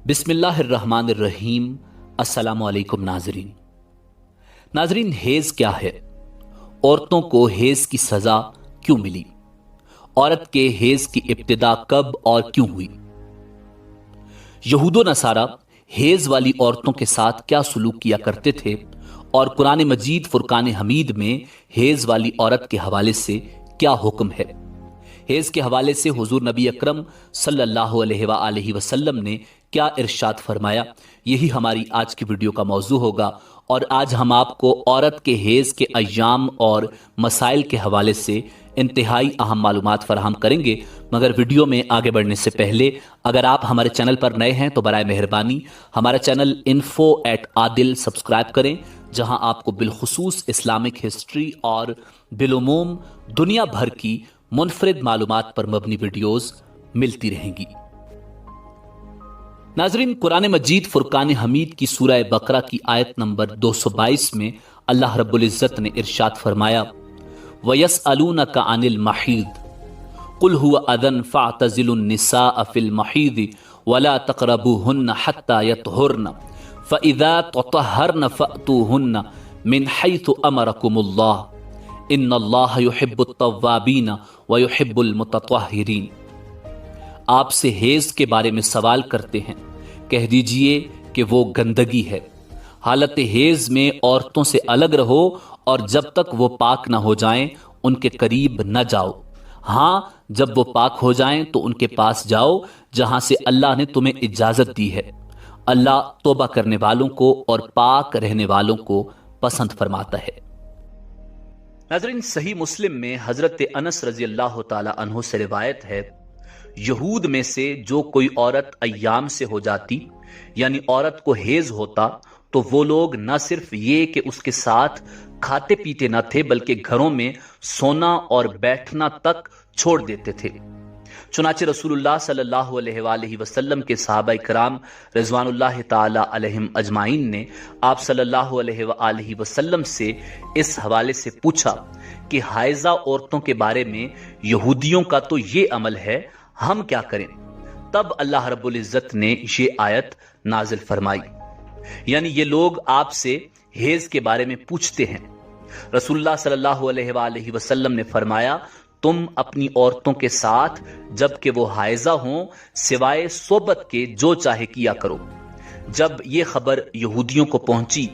बिस्मिल्लाहिर्रहमानिर्रहीम। अस्सलामु अलैकुम नाजरीन, हेज क्या है? औरतों को हेज की सजा क्यों मिली? औरत के हेज की इब्तिदा कब और क्यों हुई? यहूदो नसारा हेज वाली औरतों के साथ क्या सलूक किया करते थे और कुरान मजीद फुरकान हमीद में हेज वाली औरत के हवाले से क्या हुक्म है? हेज के हवाले से हुजूर नबी अकरम सल्लल्लाहु अलैहि वसल्लम ने क्या इरशाद फरमाया, यही हमारी आज की वीडियो का मौजू होगा। और आज हम आपको औरत के हेज के अय्याम और मसाइल के हवाले से इंतहाई अहम मालूमात फराहम करेंगे। मगर वीडियो में आगे बढ़ने से पहले अगर आप हमारे चैनल पर नए हैं तो बराए मेहरबानी हमारा चैनल info@adil सब्सक्राइब करें, जहां आपको बिलखुसूस इस्लामिक हिस्ट्री और बिलुमूम दुनिया भर की मुनफरिद मालूमात पर मबनी वीडियोस मिलती रहेंगी। नाजरीन, कुरान मजीद फुरकान हमीद की सूरह बकरा की आयत नंबर 222 में अल्लाह रब्बुल इज्जत ने इरशाद फरमाया, वयसअलूनका अनिल महीद कुल हुवा अदन फ़अतज़िलुन निसाअ फ़िल महीद वला तक़रबूहुन्ना हत्ता यतहुरन फ़इज़ा ततहरन फ़अतूहुन्ना मिन हैथु अमरकुमुल्लाह इन्नल्लाह युहिब्बुत तव्वाबीन व युहिब्बुल मुतत्तहिरीन। आपसे हेज के बारे में सवाल करते हैं, कह दीजिए कि वो गंदगी है। हालत हेज में औरतों से अलग रहो और जब तक वो पाक न हो जाएं उनके करीब न जाओ। हाँ, जब वो पाक हो जाएं तो उनके पास जाओ जहां से अल्लाह ने तुम्हें इजाजत दी है। अल्लाह तौबा करने वालों को और पाक रहने वालों को पसंद फरमाता है। नाज़रीन, सही मुस्लिम में हजरत अनस रजी अल्लाह ताला अन्हु से रिवायत है, यहूद में से जो कोई औरत अय्याम से हो जाती यानी औरत को हेज होता तो वो लोग न सिर्फ ये कि उसके साथ खाते पीते न थे बल्कि घरों में सोना और बैठना तक छोड़ देते थे। चुनाचे रसूलुल्लाह सल्लल्लाहु अलैहि वसल्लम के सहाबा इकराम रिज़वानुल्लाह ताला अलैहिम अजमाइन ने आप सल्लल्लाहु अलैहि वसल्लम से इस हवाले से पूछा कि हाइजा औरतों के बारे में यहूदियों का तो ये अमल है, हम क्या करें? तब अल्लाह रब्बुल इज्जत ने ये आयत नाजिल फरमाई, यानी ये लोग आपसे हेज के बारे में पूछते हैं। रसूलुल्लाह सल्लल्लाहु अलैहि वसल्लम ने फरमाया, तुम अपनी औरतों के साथ जबकि वो हाइजा हों सिवाय सोबत के जो चाहे किया करो। जब ये खबर यहूदियों को पहुंची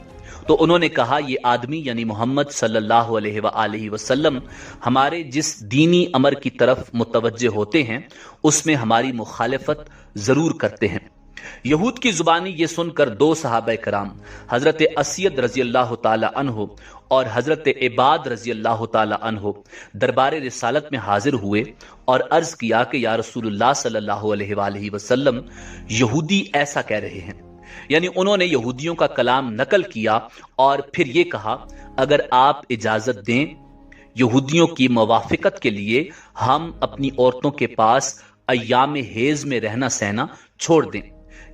तो उन्होंने कहा, ये आदमी यानी मोहम्मद सल्लल्लाहु अलैहि वसल्लम हमारे जिस दीनी अमर की तरफ मुतवज्जे होते हैं उसमें हमारी मुखालिफत जरूर करते हैं। यहूद की जुबानी ये सुनकर दो सहाबा कराम हजरत अस्यद रजी अल्लाह ताला अन्हु और हजरत इबाद रजी अल्लाह ताला अन्हु दरबार रिसालत में हाजिर हुए और अर्ज किया कि या रसूलुल्लाह सल्लल्लाहु अलैहि वसल्लम, यहूदी ऐसा कह रहे हैं। यानी उन्होंने यहूदियों का कलाम नकल किया और फिर ये कहा, अगर आप इजाजत दें यहूदियों की मुवाफिकत के लिए हम अपनी औरतों के पास अय्याम हेज में रहना सहना छोड़ दें।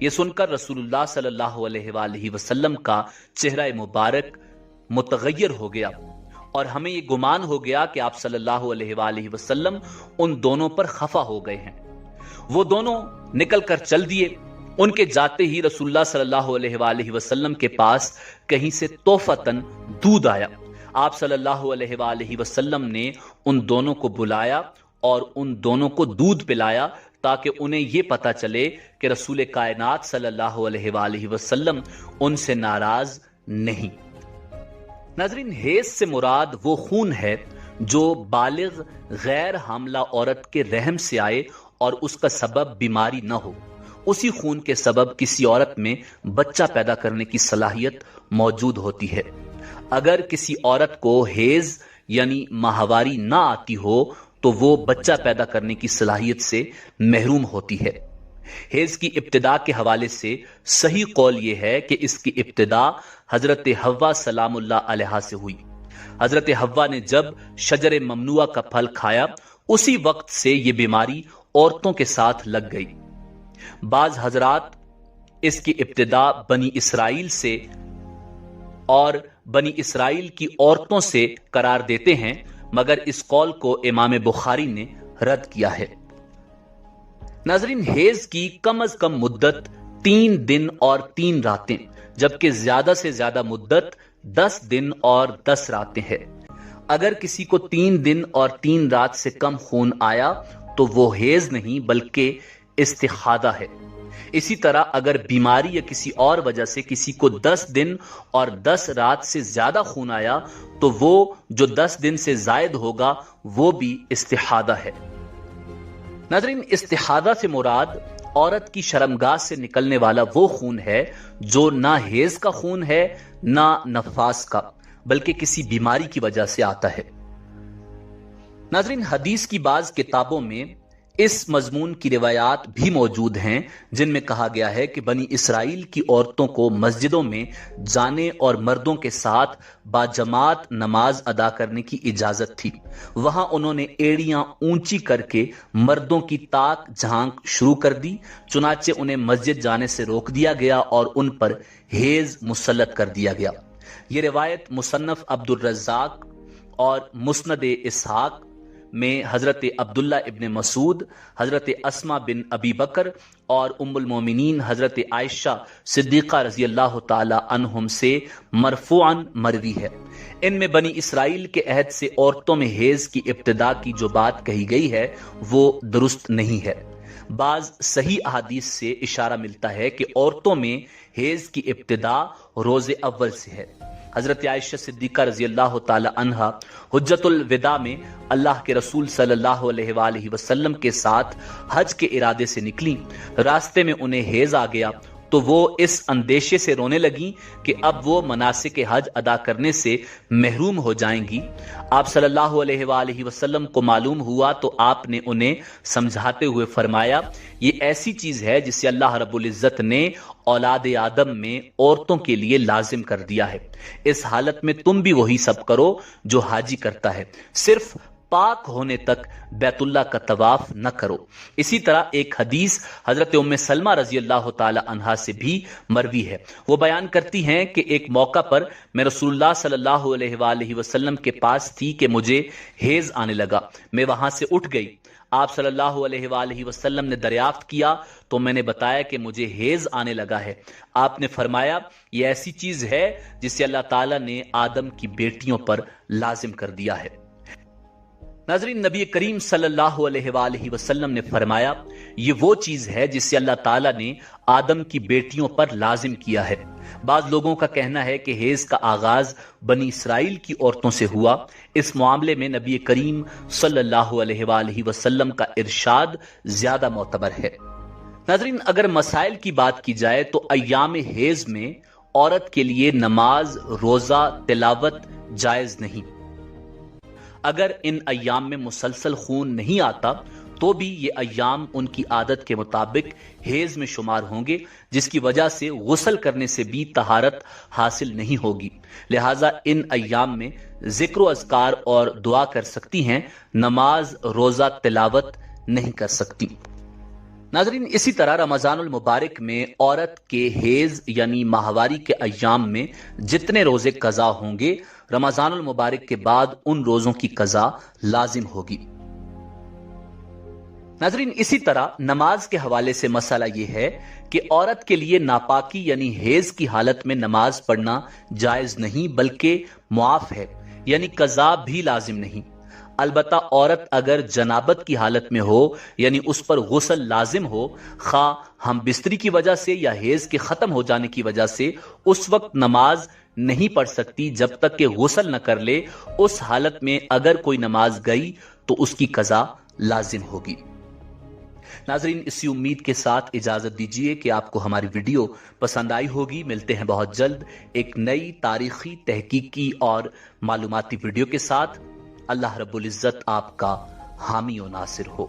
यह सुनकर रसूलुल्लाह सल्लल्लाहु अलैहि वसल्लम का चेहरा मुबारक मुतगय्यर हो गया और हमें यह गुमान हो गया कि आप सल्लल्लाहु अलैहि वसल्लम उन दोनों पर खफा हो गए हैं। वो दोनों निकल कर चल दिए। उनके जाते ही रसूलुल्लाह सल्लल्लाहु अलैहि वसल्लम के पास कहीं से तोहफतन दूध आया। आप सल्लल्लाहु अलैहि वसल्लम ने उन दोनों को बुलाया और उन दोनों को दूध पिलाया ताकि उन्हें यह पता चले कि रसूल कायनात सल्लल्लाहु अलैहि वसल्लम उनसे नाराज नहीं। नाज़रीन, हेज से मुराद वो खून है जो बालिग गैर हामला औरत के रहम से आए और उसका सबब बीमारी न हो। उसी खून के सबब किसी औरत में बच्चा पैदा करने की सलाहियत मौजूद होती है। अगर किसी औरत को हेज यानी माहवारी ना आती हो तो वो बच्चा पैदा करने की सलाहियत से महरूम होती है। हेज की इब्तिदा के हवाले से सही कौल यह है कि इसकी इब्तिदा हजरत हव्वा सलामुल्लाह अलैहा से हुई। हजरत हव्वा ने जब शजर ममनुआ का फल खाया उसी वक्त से यह बीमारी औरतों के साथ लग गई। बाज हजरात इसकी इब्तिदा बनी इसराइल से और बनी इसराइल की औरतों से करार देते हैं, मगर इस कौल को इमाम बुखारी ने रद्द किया है। नाजरीन, हेज की कम अज कम मुद्दत 3 दिन और 3 रातें, जबकि ज्यादा से ज्यादा मुद्दत 10 दिन और 10 रातें है। अगर किसी को 3 दिन और 3 रात से कम खून आया तो वो हेज नहीं बल्कि इस्तिहादा है। इसी तरह अगर बीमारी या किसी और वजह से किसी को 10 दिन और 10 रात से ज्यादा खून आया तो वो जो 10 दिन से जायद होगा वो भी इस्तिहादा है। नाज़रीन, इस्तिहादा से मुराद औरत की शर्मगाह से निकलने वाला वो खून है जो ना हेज का खून है ना नफास का, बल्कि किसी बीमारी की वजह से आता है। नाज़रीन, हदीस की बाज किताबों में इस मजमून की रिवायात भी मौजूद हैं जिनमें कहा गया है कि बनी इसराइल की औरतों को मस्जिदों में जाने और मर्दों के साथ बाजमात नमाज अदा करने की इजाजत थी। वहां उन्होंने एड़ियां ऊंची करके मर्दों की ताक झांक शुरू कर दी, चुनाचे उन्हें मस्जिद जाने से रोक दिया गया और उन पर हेज मुसल्लत कर दिया गया। ये रिवायत मुसन्नफ अब्दुल रज़्ज़ाक और मुस्नद इसहाक में हजरत अब्दुल्ला इब्न मसूद, हजरत अस्मा बिन अबी बकर और उम्मुल मोमिनीन हजरत आयशा सिद्दीक़ा रज़ी अल्लाह ताला अन्हुम से मरफूअन मरवी है। इनमें बनी इसराइल के अहद से औरतों में हेज की इब्तिदा की जो बात कही गई है वो दुरुस्त नहीं है। बाज सही अहादीस से इशारा मिलता है कि औरतों में हेज की इब्तिदा रोजे अव्वल से है। हजरत आयशा सिद्दीक़ा रज़ी अल्लाह ताला अन्हा हुज्जतुल विदा में अल्लाह के रसूल सल्लल्लाहु अलैहि वसल्लम के साथ हज के इरादे से निकली। रास्ते में उन्हें हेज आ गया तो वो इस अंदेशे से रोने लगी कि अब वो मनासिक हज अदा करने से महरूम हो जाएंगी। आप सल्लल्लाहु अलैहि वसल्लम को मालूम हुआ तो आपने उन्हें समझाते हुए फरमाया, ये ऐसी चीज है जिसे अल्लाह रब्बुल इज्जत ने औलाद आदम में औरतों के लिए लाजिम कर दिया है। इस हालत में तुम भी वही सब करो जो हाजी करता है, सिर्फ पाक होने तक बैतुल्लाह का तवाफ न करो। इसी तरह एक हदीस हजरत उम्मे सलमा रजी अल्लाह ताला अन्हा से भी मरवी है। वो बयान करती हैं कि एक मौका पर मैं रसूलुल्लाह सल्लल्लाहु अलैहि वसल्लम के पास थी कि मुझे हेज आने लगा। मैं वहां से उठ गई। आप सल्लल्लाहु अलैहि वसल्लम ने दरियाफ्त किया तो मैंने बताया कि मुझे हेज आने लगा है। आपने फरमाया, यह ऐसी चीज है जिसे अल्लाह ताला ने आदम की बेटियों पर लाजिम कर दिया है। नाज़रीन, नबी करीम सल्लल्लाहु अलैहि वसल्लम ने फरमाया, ये वो चीज है जिसे अल्लाह ताला ने आदम की बेटियों पर लाजिम किया है। बाज लोगों का कहना है कि हेज का आगाज बनी इसराइल की औरतों से हुआ। इस मामले में नबी करीम सल्लल्लाहु अलैहि वसल्लम का इरशाद ज्यादा मोतबर है। नाज़रीन, अगर मसाइल की बात की जाए तो अय्याम हेज में औरत के लिए नमाज, रोजा, तिलावत जायज नहीं। अगर इन अय्याम में मुसलसल खून नहीं आता तो भी ये अय्याम उनकी आदत के मुताबिक हेज में शुमार होंगे, जिसकी वजह से गुस्ल करने से भी तहारत हासिल नहीं होगी। लिहाजा इन अय्याम में जिक्र अज़कार और दुआ कर सकती हैं, नमाज, रोजा, तिलावत नहीं कर सकती। नाज़रीन, इसी तरह रमजानुल मुबारक में औरत के हेज यानी माहवारी के अय्याम में जितने रोजे कज़ा होंगे, रमजानुल मुबारक के बाद उन रोजों की कज़ा लाजिम होगी। नाज़रीन, इसी तरह नमाज के हवाले से मसला यह है कि औरत के लिए नापाकी यानी हेज की हालत में नमाज पढ़ना जायज नहीं बल्कि मुआफ है, यानी कज़ा भी लाजिम नहीं। अलबत्ता औरत अगर जनाबत की हालत में हो यानी उस पर गुस्ल लाजिम हो, खा हम बिस्तरी की वजह से या हेज के खत्म हो जाने की वजह से, उस वक्त नमाज नहीं पढ़ सकती जब तक कि गुस्ल न कर ले। उस हालत में अगर कोई नमाज गई तो उसकी कज़ा लाजिम होगी। नाज़रीन, इसी उम्मीद के साथ इजाजत दीजिए कि आपको हमारी वीडियो पसंद आई होगी। मिलते हैं बहुत जल्द एक नई तारीखी, तहकीकी और मालूमाती वीडियो के साथ। अल्लाह रब्बुल इज्जत आपका हामी और नासिर हो।